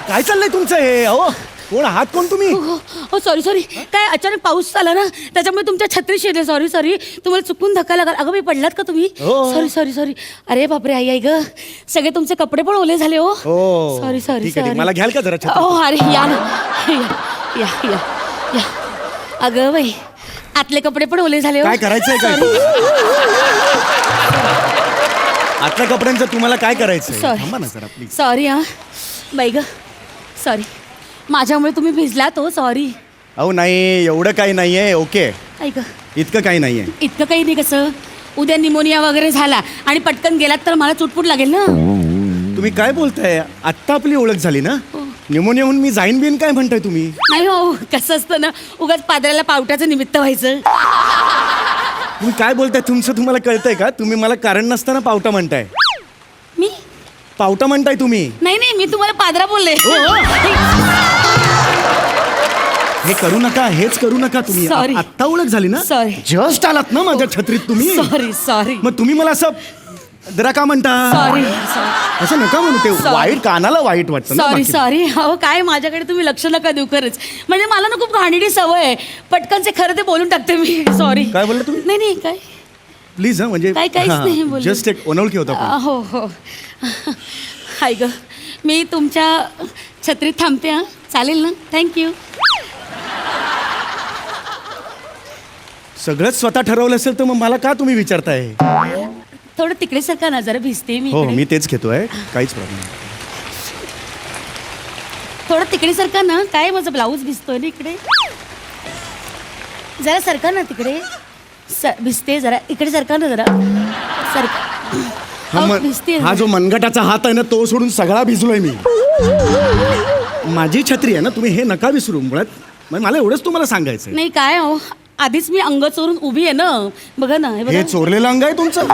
काय चाललंय तुमचं हे? अहो कोण आहात कोण तुम्ही? हो सॉरी सॉरी, काय अचानक पाऊस आला ना त्याच्यामुळे तुमच्या छत्री शिरले. सॉरी सॉरी, तुम्हाला चुकून धक्का लागला. अगं मी पडलात का तुम्ही? हो. Sorry sorry sorry. अरे बापरे, आई आई ग, सगळे तुमचे कपडे पण ओले झाले. हो हो सॉरी सॉरी ठीक आहे, सॉरी. मला घ्याल का जरा छत्री? हो अरे या ना, या या या या. अगं बाई, आतले कपडे पण ओले झाले. काय करायचंय काय? आतल्या कपड्यांचं तुम्हाला काय करायचंय? थांबा ना जरा प्लीज. सॉरी हा बाई ग, सॉरी. माझ्यामुळे तुम्ही भिजलात. हो सॉरी. अहो नाही, एवढं काही नाहीये. ओके, ऐक, इतकं काही नाहीये. इतकं काही नाही. कसं उद्या निमोनिया वगैरे झाला आणि पटकन गेलात तर मला चुटपुट लागेल ना. तुम्ही काय बोलताय? आत्ता आपली ओळख झाली ना. निमोनिया होऊन मी जाईन बिन काय म्हणताय तुम्ही? नाही हो, कसं असतं ना, उगाच पादराला पावट्याचं निमित्त व्हायचं. तुम्ही काय बोलताय? तुमचं तुम्हाला कळतंय का? तुम्ही मला कारण नसताना पावटा म्हणताय. मी पावटा म्हणताय तुम्ही. नाही नाही, मी तुम्हाला पादरा बोलले. हे करू नका, हेच करू नका तुम्ही. Sorry. आत्ता ओळख झाली ना. Sorry. जस्ट आलात ना माझ्या छत्रीत तुम्ही. सॉरी सॉरी मग तुम्ही मला असं जरा का म्हणता? सॉरी असं नका म्हणू. ते Sorry. वाईट, कानाला वाईट वाटतं ना. सॉरी बाकी. सॉरी. अहो काय, माझ्याकडे तुम्ही लक्ष नका देऊ खरंच. म्हणजे मला ना खूप घाणेरडी सवय आहे. पटकनचे खरं ते बोलून टाकते मी. सॉरी. काय बोलला तुम्ही? नाही नाही, काय प्लीज हा, म्हणजे काहीच नाही बोलले. जस्ट एक अनोळखी होता पण. हो हो. हाय ग, मी तुमच्या छत्रीत थांबते. हा चालेल ना? थँक्यू. सगळंच स्वतः ठरवलं असेल तर मग मला का तुम्ही विचारताय? थोडं तिकडे सरका ना, जरा भिजते मी हो इकडे. मी तेच घेतोय, काहीच प्रॉब्लेम नाही. थोडं तिकडे सरका ना. काय माझं ब्लाऊज भिजतोय ना इकडे. जरा सरका ना तिकडे. भिजते जरा. इकडे सरका ना जरा. सरका. भिजते. हा जो मनगटाचा हात आहे ना, तो सोडून सगळा भिजलोय मी. माझी छत्री आहे ना, तुम्ही हे नका विसरू. मुळात मला एवढंच तुम्हाला सांगायचंय. नाही काय हो, आधीच मी अंग चोरून उभी आहे ना. बघा ना, हे बघा. हे चोरलेलं अंग आहे तुमचं.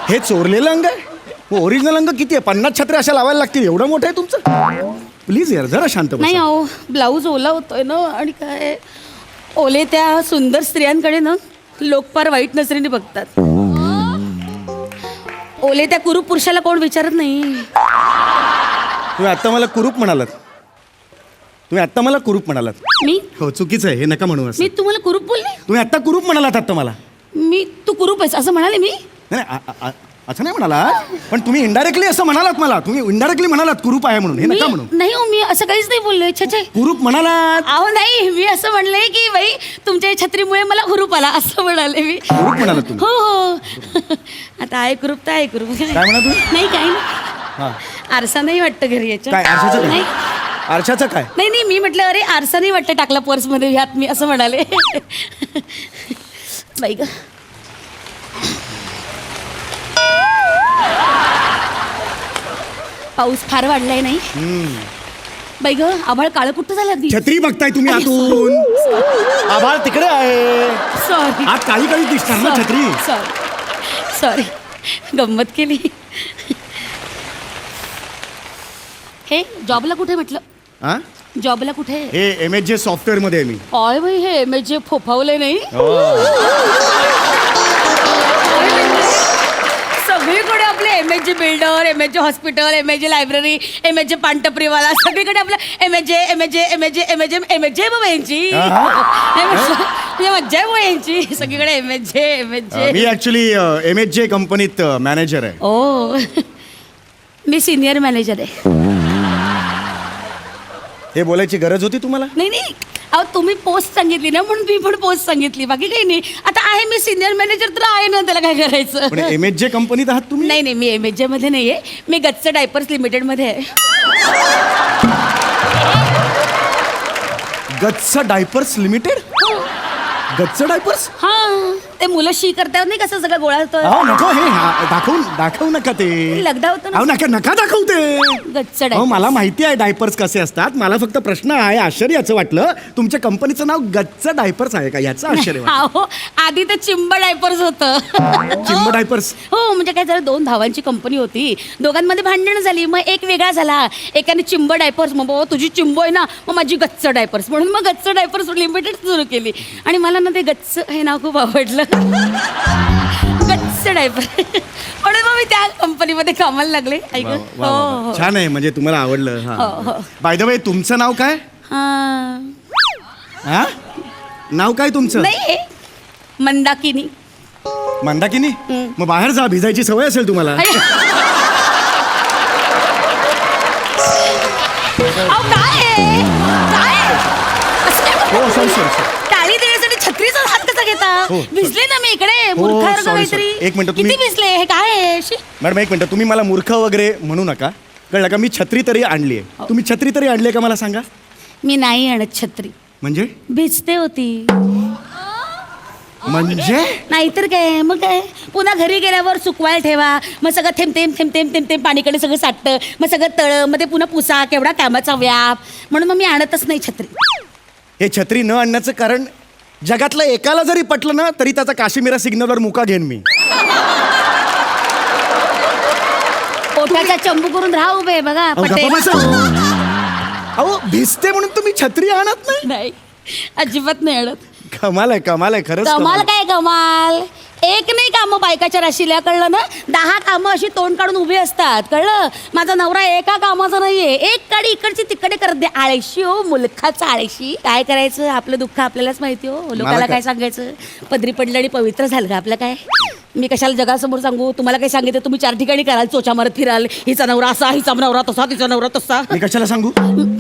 हे चोरलेलं अंग आहे. ओरिजिनल अंग किती आहे? 50 छत्र्या अशा लावायला लागतील. एवढं मोठं आहे तुमचं. प्लीज यार जरा शांत बसा. नाही अहो, ब्लाऊज ओला होतोय ना. आणि काय, ओले त्या सुंदर स्त्रियांकडे ना लोक फार वाईट नजरेने बघतात. ओले त्या कुरूप पुरुषाला कोण विचारत नाही. तुम्ही आत्ता मला कुरूप म्हणालात. तुम्ही आत्ता मला कुरूप म्हणालात. मी हो चुकीचं आहे, हे नका म्हणू असं. मी तुम्हाला कुरूप बोलले? तुम्ही आत्ता कुरूप म्हणालात आत्ता मला. मी तू कुरूप आहेस असं म्हणाले मी? नाही असं नाही म्हणालात, पण तुम्ही इनडायरेक्टली असं म्हणालात मला. तुम्ही इनडायरेक्टली म्हणालात कुरूप आहे म्हणून. हे नका म्हणू. नाही हो, मी असं काहीच नाही बोललोय. छे कुरूप म्हणालात. अहो नाही, मी असं म्हणले की बाई तुमच्या छत्रीमुळे मला हुरूप आला असं म्हणाले मी. कुरूप म्हणालात तुम्ही. हो हो. आता आहे कुरूप तर आहे कुरूप. काय म्हणा तुम्ही? नाही काही नाही. हा आरसा नाही वाटतं घरी याच्या. काय आरशाचं काय? नाही आरशाचं काय? नाही नाही, मी म्हटलं अरे आरसा नाही वाटतं टाकला पर्समध्ये ह्यात, मी असं म्हणाले. बाई ग, पाऊस फार वाढलाय नाही? बाई ग, आभाळ काळं कुठं झालं अगदी. छत्री बघताय तुम्ही आतून. आभाळ तिकडे आहे. सॉरी आत काळी काळी दिसणार ना छत्री. सॉरी सॉरी, गंमत केली. हे जॉबला कुठे म्हटलं? हा जॉबला कुठे? हे MHJ सॉफ्टवेअर मध्ये आहे मी. काय बाई, हे MHJ फोफावले नाही? सगळीकडे आपले MHJ builder, MHJ hospital, MHJ library, MHJ पानटपरीवाला, सगळीकडे आपलं MHJ बाबा यांची. मज्जा आहे यांची. सगळीकडे MHJ. मी ऍक्च्युली MHJ कंपनीत मॅनेजर आहे. ओ, मी सिनियर मॅनेजर आहे. हे बोलायची गरज होती तुम्हाला? नाही नाही, अहो तुम्ही पोस्ट सांगितली ना म्हणून मी पण पोस्ट सांगितली, बाकी काही नाही. आता आहे मी सिनियर मॅनेजर तर आहे ना, त्याला काय करायचं. पण MHJ कंपनीत आहात तुम्ही? नाही नाही, मी MHJ मध्ये नाही आहे. मी गच्च डायपर्स लिमिटेड मध्ये आहे. गच्च डायपर्स लिमिटेड? गच्च डायपर्स? हा ते मुलं शी करतात नाही कसं सगळं गोळा होतं अहो नको हे दाखवू नका ते. लगदा होतं ना अहो नका दाखवू ते. गच्चड अहो आहे. मला माहिती आहे डायपर्स कसे असतात. मला फक्त प्रश्न आहे, आश्चर्याचं वाटलं तुमच्या कंपनीचं नाव गच्च डायपर्स आहे का याचं आश्चर्य वाटलं. अहो आधी ते चिंब डायपर्स होतं चिंब डायपर्स. हो म्हणजे काय झालं 2 भावांची कंपनी होती. दोघांमध्ये भांडण झाली. मग एक वेगळा झाला. एकाने चिंब डायपर्स मग बाबा तुझी चिंब आहे ना मग माझी गच्च डायपर्स म्हणून मग गच्च डायपर्स लिमिटेड सुरू केली. आणि मला ना ते गच्च हे नाव खूप आवडलं. गच्च डायपर म्हणून मग मी त्या कंपनीमध्ये कामाला लागले. ऐक वा, वा, वा. छान आहे म्हणजे तुम्हाला आवडलं. हो. बाय द वे तुमचं नाव काय? हा नाव काय तुमचं? नाही मंदाकिनी. मंदाकिनी. मग बाहेर जा, भिजायची सवय असेल तुम्हाला. अहो, काय आहे? काय आहे? असं काय हो म्हणता सॉरी तुम्ही? सॉरी. टाळी देण्यासाठी छत्रीचा हात कसा घेता? हो. भिजले ना मी इकडे हो, मूर्खार्ग sorry, काहीतरी. sorry. एक मिनिट, किती तुम्ही- भिजले हे काय आहे? शी. मॅडम एक मिनिट, तुम्ही मला मूर्ख वगैरे म्हणू नका, कळलं का? मी छत्री तरी आणली आहे. तुम्ही छत्री तरी आणली आहे का मला सांगा. मी नाही आणत छत्री. म्हणजे भिजते होती. म्हणजे नाहीतर काय मग काय पुन्हा घरी गेल्यावर सुकवायला ठेवा. मग सगळं थेंब पाणीकडे सगळं साठतं. मग सगळं तळं मग ते पुन्हा पुसा केवढा कामाचा व्याप. म्हणून मग मी आणतच नाही छत्री. हे छत्री न आणण्याचं कारण जगातलं एकाला जरी पटलं ना तरी त्याचा काश्मीरा सिग्नलवर मुका घेईन मी. पोटाचा चंबू करून राहा उभे बघा अहो, पटेल. गप्पा बसा. अहो भिजते म्हणून तुम्ही छत्री आणत नाही. नाही अजिबात नाही आणत. कमाल आहे खरंच कमाल कमाल. काय कमाल. एक नाही कामं बायकाच्या राशीला कळलं ना. 10 कामं अशी तोंड काढून उभी असतात कळलं. माझा नवरा एका कामाचा नाहीये. एक काडी इकडची तिकडे करत दे. आळशी हो मुलखाचा आळशी. काय करायचं आपलं दुःख आपल्यालाच माहिती हो. लोकाला काय- काय सांगायचं. पदरी पडलं आणि पवित्र झालं का आपलं काय. मी कशाला जगासमोर सांगू. तुम्हाला काही सांगितलं तुम्ही 4 ठिकाणी कराल चोचा मारत फिराल. हिचा नवरा असा हिचा नवरा तसा तिचा नवरा तसा. मी कशाला सांगू.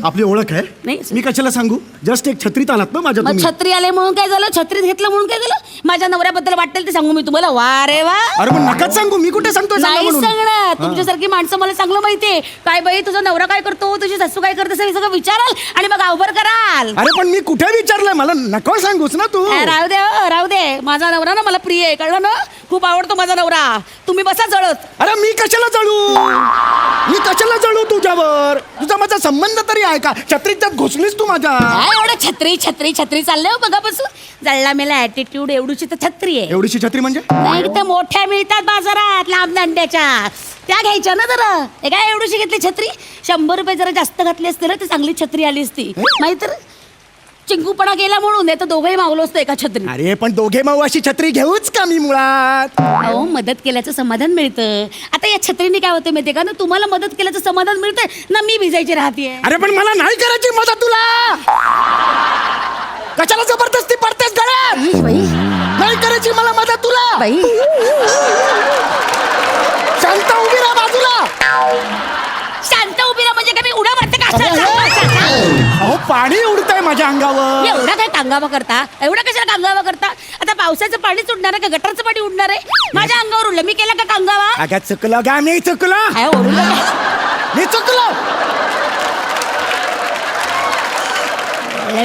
आपली ओळख आहे. नाही. मी कशाला सांगू. जस्ट एक छत्रीत आलात ना माझ्या मग तुम्ही. छत्री आले म्हणून काय झालं. छत्रीत घेतलं म्हणून काय झालं. माझ्या नवऱ्याबद्दल वाटेल ते सांगू मी तुम्हाला. वा रे वा. अरे पण नकाच सांगू. मी कुठे सांगतोय सांगा नाही म्हणून. सांगणार. तुमच्यासारखी माणसं मला चांगलं माहितीये. काय बाई तुझा नवरा काय करतो तुझी सासू काय करते हे सगळं विचाराल आणि मग अवघड कराल. अरे पण मी कुठे विचारलंय. मला नको सांगूच ना तू. राहू दे राहू दे. माझा नवरा ना मला प्रिय आहे कळलं ना. खूप आवडतो माझा नवरा. तुम्ही बसा जळत. अरे मी कशाला जळू तुझ्यावर. तुझा माझा संबंध तरी आहे का. छत्रीत त्यात घुसलीस तू माझ्या. काय एवढं छत्री छत्री छत्री चाललंय हो बघापासून. जळला मेला ऍटिट्यूड एवढीची तर छत्री आहे. एवढीशी छत्री म्हणजे. नाही त्या मोठ्या मिळतात बाजारात लांब दांड्याच्या. त्या घ्यायच्या ना जरा. हे काय एवढीशी घेतली छत्री. 100 रुपये जरा जास्त घातली असते ना तर चांगली छत्री आली असती. माहिती चिंकूपणा गेला म्हणून नाही तर दोघंही मावलो असतो एका छत्री. अरे पण दोघे माऊ अशी छत्री घेऊच का मी मुळात. अहो मदत केल्याचं समाधान मिळतं. आता या छत्रीने काय होतं माहितीये का ना तुम्हाला मदत केल्याचं समाधान मिळतंय ना मी भिजायची राहतीये. अरे पण मला नाही करायची मदत तुला. कशाला जबरदस्ती पडतेस गळ्यात. बाई नाही करायची मला मदत तुला. बाई शांत उभी राहा बाजूला. शांत उभी राहा म्हणजे काय मी उड्या मारते का असं? अहो पाणी उडतंय माझ्या अंगावर. एवढा काय कांगावा करता. एवढा कशाला कांगावा करता. आता पावसाचं पाणीच उडणार आहे का गटरचं पाणी उडणार आहे. माझ्या अंगावर उडलं मी केला का कांगावा. अगं चुकलं गा मी चुकलं. काय ओरडलं काय? मी चुकलो.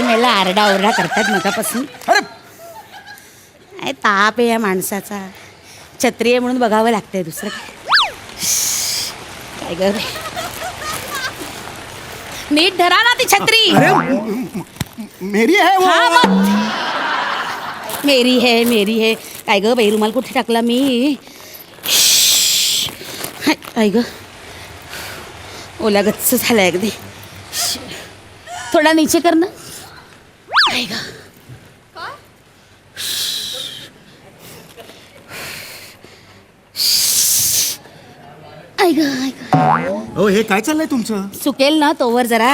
मला आरडा करतात मगापासून. अरे काय ताप आहे या माणसाचा. छत्री आहे म्हणून बघावं लागतंय दुसरं काय ग. नीट धरा ना ती छत्री. अरे मेरी है वो. हा मग मेरी है काय ग बाई रुमाल कुठे टाकला मी. काय ग ओला गच्च झाला अगदी. थोडा नीचे कर ना. काय ग ऐक हो हे काय चाललंय तुमचं. सुकेल ना तोवर जरा.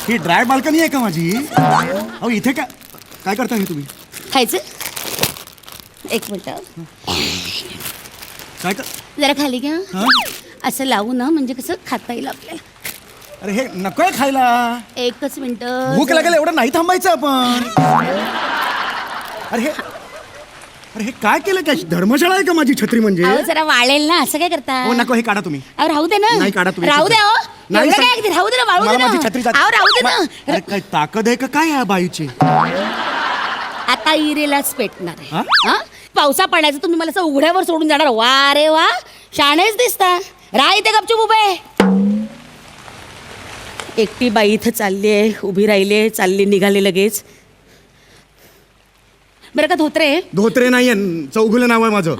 ही ड्राय बाल्कनी आहे का माझी. अहो इथे काय करता हे तुम्ही. खायचं. एक मिनिट काय जरा खाली घ्या. हा? असं लावू ना म्हणजे कसं खाता येईल आपल्याला. अरे हे नकोय खायला. एकच मिनिट. भूक लागेल एवढं नाही थांबायचं आपण. अरे हे काय केलं काय धर्मशाळा आहे का माझी छत्री म्हणजे. अहो जरा वाळेल ना असं काय करता. हो नको हे काढा तुम्ही. अहो राहू दे ना. नाही काढा तुम्ही. राहू दे अहो. नाही एवढं सांग- काय अगदी राहू दे ना वाळू दे मला ना. माझी छत्री अहो राहू दे ना. अरे काय ताकद आहे का काय या बाईची. आता एका इरेलाच पेटणार आहे हा? पावसा पाण्याचं तुम्ही मला असं उघड्यावर सोडून जाणार वा रे वा शाणेच दिसता राह इथे गपचूप उभे एकटी बाई इथं चालली आहे उभी राहिली चालली निघाली लगेच बरं का धोत्रे धोत्रे नाहीये चौगुले नाव आहे माझं.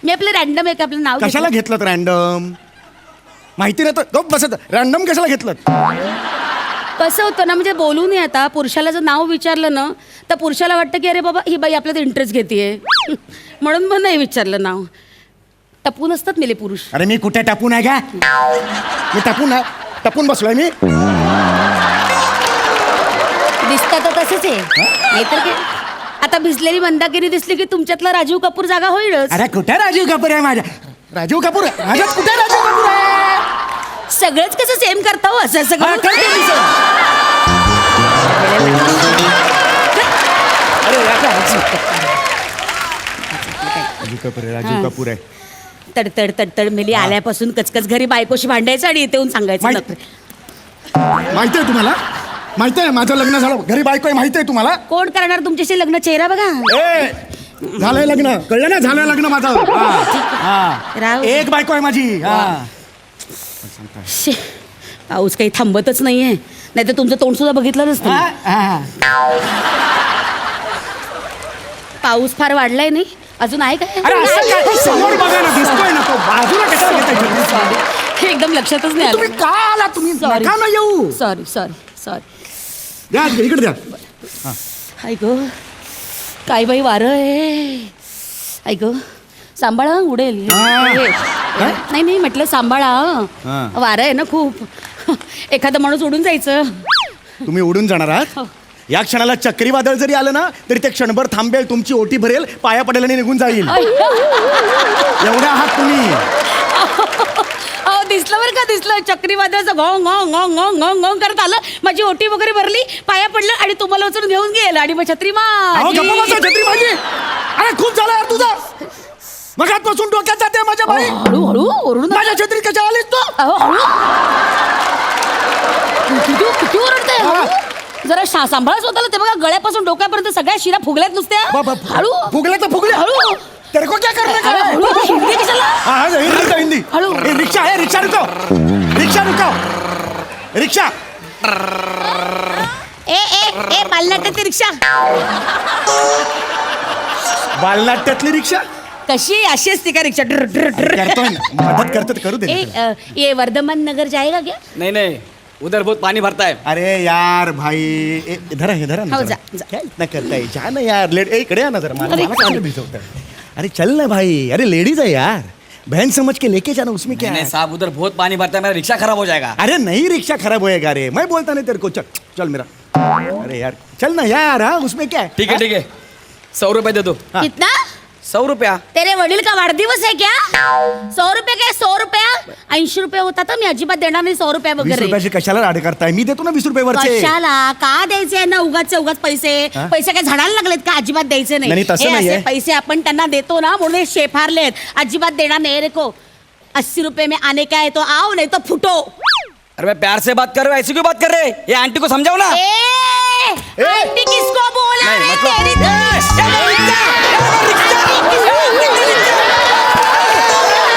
मी आपलं रॅन्डम एक आपलं नाव कशाला घेतलं रॅन्डम माहिती नाही तर बसत रॅन्डम कशाला घेतलं. कसं होतं ना म्हणजे बोलू नये आता पुरुषाला जर नाव विचारलं ना तर पुरुषाला वाटतं की अरे बाबा ही बाई आपल्यात इंटरेस्ट घेते म्हणून मग नाही विचारलं नाव टपून असतात मेले पुरुष. अरे मी कुठे टापून आहे का मी टपून बसलोय मी. दिसतं तर तसंच आहे नाहीतर काय आता भिजलेली मंदाकिनी दिसली की तुमच्यातला राजीव कपूर जागा होईलच. अरे कुठे राजीव कपूर आहे माझ्या राजीव कपूर माझ्यात कुठे राजीव कपूर आहे. सगळंच कसं सेम करता हो असं हा, सगळं करते मी सर. अरे राजीव कपूर आहे राजीव कपूर आहे. तडतड तडतड मेली आल्यापासून कचकच घरी बायकोशी भांडायचं आणि इथे येऊन सांगायचं माहित- नखरे. माहिती आहे तुम्हाला माहिती आहे माझं लग्न झालं घरी बायको आहे माहिती आहे तुम्हाला. कोण करणार तुमच्याशी लग्न चेहरा बघा ए झालंय लग्न कळलं ना झालंय लग्न माझं. हा. राव एक बायको आहे माझी. हा. शे, पाऊस काही थांबतच नाहीये नाही तर तुमचं तोंड सुद्धा बघितलं नसतं मी. पाऊस फार वाढलाय नाही अजून आहे अरे असं काय काय समोर बघा ना दिसतोय ना तो बाजूला कशाला घेताय. हे एकदम लक्षातच नाही तुम्ही आलं का आला तुम्ही Sorry. नका ना येऊ. सॉरी सॉरी सॉरी द्या इकडे द्या. हाय ग काय बाई वारं आहे ऐ ग सांभाळा उडेल हे. काय? नाही नाही म्हटलं सांभाळा हा. वारं आहे ना खूप एखादा माणूस उडून जायचं तुम्ही उडून जाणार आहात या क्षणाला चक्रीवादळ जरी आलं ना तरी ते क्षणभर थांबेल तुमची ओटी भरेल पाया पडेल आणि निघून जाईल. एवढ्या आहात तुम्ही. अहो दिसलं बरं का दिसलं चक्रीवादळाचं घोंग घोंग घोंग घोंग घोंग घोंग करत आलं माझी ओटी वगैरे भरली पाया पडलं आणि तुम्हाला उचलून घेऊन गेलं आणि मग छत्री अहो, गप्प बसा, माझी. छत्री माझी. अरे खूप झालं यार तुझं मगातपासून डोक्यात जाते माझ्या बाई. हळू हळू ओरडू नका. माझ्या छत्री कशा आलीस तू. अहो हळू किती ओरडते जरा सांभाळा स्वतःला ते बघा गळ्यापासून डोक्यापर्यंत सगळ्या शिरा फुगल्यात नुसत्या हळू फुगले तर फुगले हळू तेरे को क्या करना अरे, है? हळू हिंदी कशाला हाँ हाँ हिंदी तो हिंदी. हळू. ए, रिक्शा है रिक्शा रुको रिक्शा रुको रिक्शा. ए ए ए बालनाट्याची रिक्षा बालनाट्यातली रिक्षा कशी अशी असते का रिक्षा ड्र ड्र ड्र करतोय ना मदत करतो तर करू दे. ए ये वर्धमान नगर जाएगा क्या नहीं नहीं उधर बहुत पानी भरता है. अरे यार भाई इधर है इधर है ना हो, जरा. जा, जा. क्या इतना करता है जा ना यार लेट इकडे आ ना जरा मला अरे, मला काय भिजवतंय. अरे चल ना भाई अरे लेडीज है यार बहन समझ के लेके जाना उसमें क्या नहीं है. साहब उधर बहुत पानी भरता है मेरा रिक्शा खराब हो जाएगा. अरे नहीं रिक्शा खराब होएगा रे मैं बोलता नहीं तेरे को चल चल मेरा. अरे यार चल ना यार हाँ उसमें क्या है. ठीक है 100 रुपए दे दो. हाँ. कितना 100 रुपया. तेरे वडील का वाढदिवस है क्या 100 रुपये काय 100 रुपया 80 रुपये होता तर मी अजिबात देणार नाही 100 रुपये 20 वगैरे रुपयाची कशाला राड करताय मी देतो ना 20 रुपये वरचे. कशाला का द्यायचे ना उगाच पैसे हा? पैसे काय झाडाला लागलेत का अजिबात द्यायचे नाही, तसं हे नाहीये. असे पैसे आपण त्यांना देतो ना म्हणून हे शेफारलेत अजिबात देणार नाही रे को 80 रुपये में आने का है तो आओ नहीं तो फुटो अरे मैं प्यार से बात कर रहा हूँ ऐसे क्यों बात कर रहे हैं? ये आंटी को समझाओ ना. ए आंटी किसको